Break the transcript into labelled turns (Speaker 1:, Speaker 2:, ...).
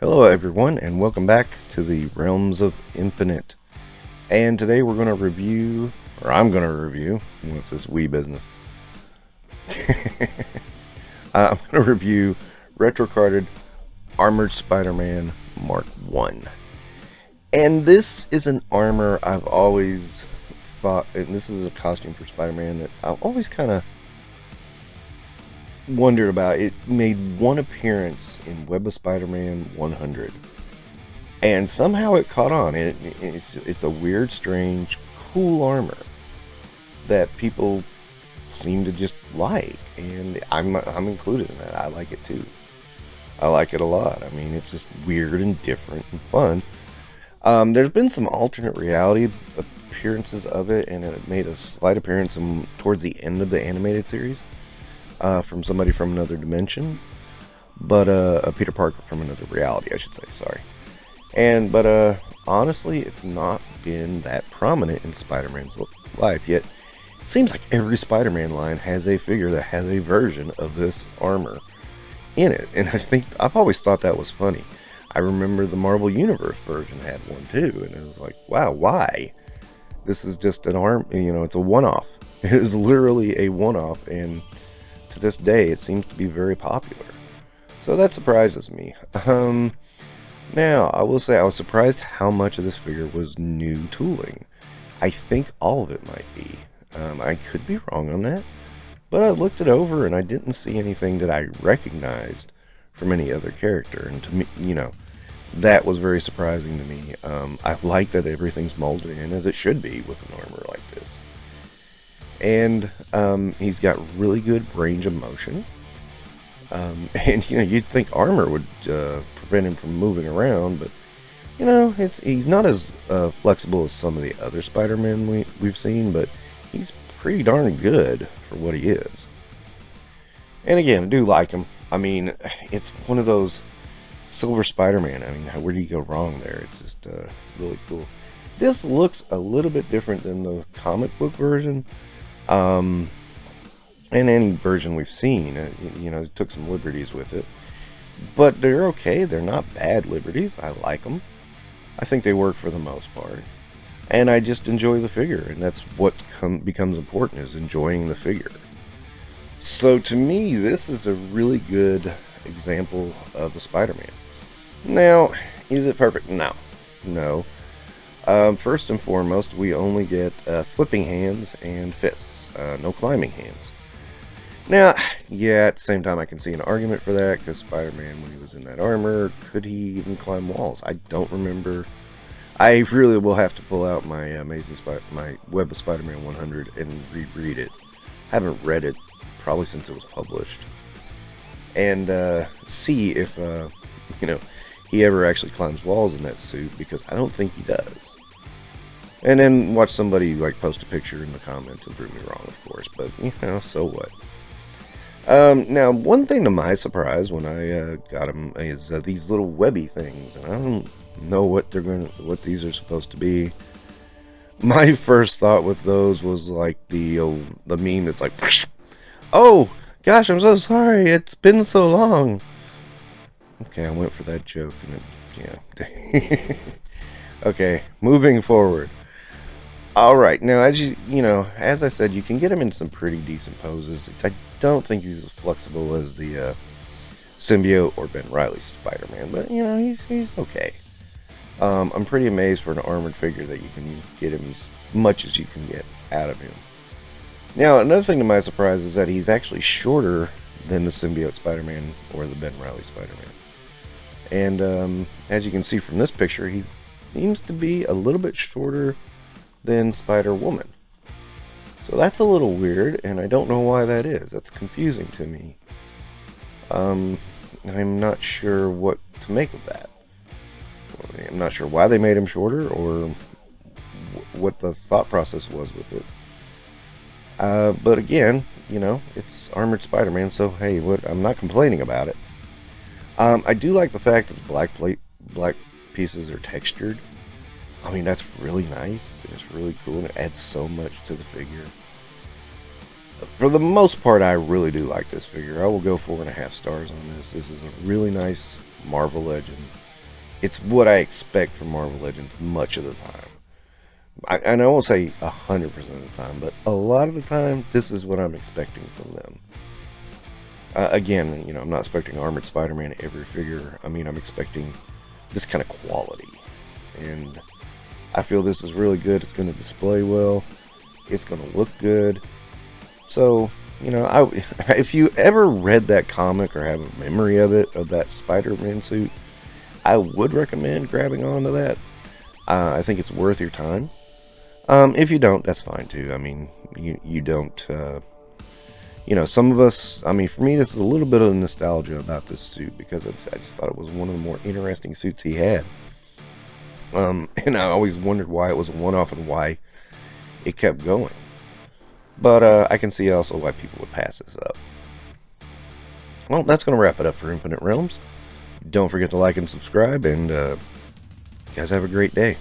Speaker 1: Hello everyone, and welcome back to the Realms of Infinite. And today we're going to review, or I'm going to review, what's this wee business? I'm going to review retro-carded Armored Spider-Man Mark 1. And this is an armor I've always thought, and this is a costume for Spider-Man that I've always kind of wondered about. It made one appearance in Web of Spider-Man 100, and somehow it caught on. It's a weird, strange, cool armor that people seem to just like, and I'm included in that. I like it too. I like it a lot. I mean, it's just weird and different and fun. There's been some alternate reality appearances of it, and it made a slight appearance towards the end of the animated series. From somebody from another dimension, but Peter Parker from another reality, I should say. Sorry, but honestly, it's not been that prominent in Spider-Man's life yet. It seems like every Spider-Man line has a figure that has a version of this armor in it, and I think I've always thought that was funny. I remember the Marvel Universe version had one too, and it was like, wow, why? This is just an arm, it's a one-off. It is literally a one-off, and to this day, it seems to be very popular. So that surprises me. Now, I will say I was surprised how much of this figure was new tooling. I think all of it might be. I could be wrong on that, but I looked it over and I didn't see anything that I recognized from any other character. And to me, that was very surprising to me. I like that everything's molded in as it should be with an armor like this. And he's got really good range of motion. And you'd think armor would prevent him from moving around, but he's not as flexible as some of the other Spider-Man we've seen, but he's pretty darn good for what he is. And again, I do like him. I mean, it's one of those Silver Spider-Man. I mean, where do you go wrong there? It's just really cool. This looks a little bit different than the comic book version. And any version we've seen, took some liberties with it, but they're okay. They're not bad liberties. I like them. I think they work for the most part, and I just enjoy the figure, and that's what becomes important, is enjoying the figure. So to me, this is a really good example of a Spider-Man. Now, is it perfect? No. First and foremost, we only get flipping hands and fists. No climbing hands. Now, yeah, at the same time, I can see an argument for that, because Spider-Man, when he was in that armor, could he even climb walls? I don't remember. I really will have to pull out my my Web of Spider-Man 100 and reread it. I haven't read it probably since it was published, and see if he ever actually climbs walls in that suit, because I don't think he does. And then watch somebody post a picture in the comments and prove me wrong, of course. But so what? Now, one thing to my surprise when I got them is these little webby things, and I don't know what these are supposed to be. My first thought with those was like the meme that's like, "Oh gosh, I'm so sorry. It's been so long." Okay, I went for that joke, and yeah. Okay, moving forward. Alright, now as I said, you can get him in some pretty decent poses. I don't think he's as flexible as the symbiote or Ben Reilly's Spider-Man, but he's okay. I'm pretty amazed for an armored figure that you can get him as much as you can get out of him. Now, another thing to my surprise is that he's actually shorter than the symbiote Spider-Man or the Ben Reilly Spider-Man. And as you can see from this picture, he seems to be a little bit shorter than Spider-Woman. So that's a little weird, and I don't know why that is. That's confusing to me. I'm not sure what to make of that. I'm not sure why they made him shorter, or what the thought process was with it. But again, it's Armored Spider-Man, so hey, I'm not complaining about it. I do like the fact that the black pieces are textured. I mean, that's really nice. It's really cool, and it adds so much to the figure. For the most part, I really do like this figure. I will go 4.5 stars on this. This is a really nice Marvel Legend. It's what I expect from Marvel Legends much of the time. And I won't say 100% of the time, but a lot of the time, this is what I'm expecting from them. Again, I'm not expecting Armored Spider-Man every figure. I mean, I'm expecting this kind of quality. And I feel this is really good. It's going to display well. It's going to look good. So, if you ever read that comic or have a memory of it, of that Spider-Man suit, I would recommend grabbing onto that. I think it's worth your time. If you don't, that's fine too. I mean, you don't, some of us, I mean, for me, this is a little bit of nostalgia about this suit because I just thought it was one of the more interesting suits he had. And I always wondered why it was a one-off and why it kept going. But I can see also why people would pass this up. Well, that's going to wrap it up for Infinite Realms. Don't forget to like and subscribe, and you guys have a great day.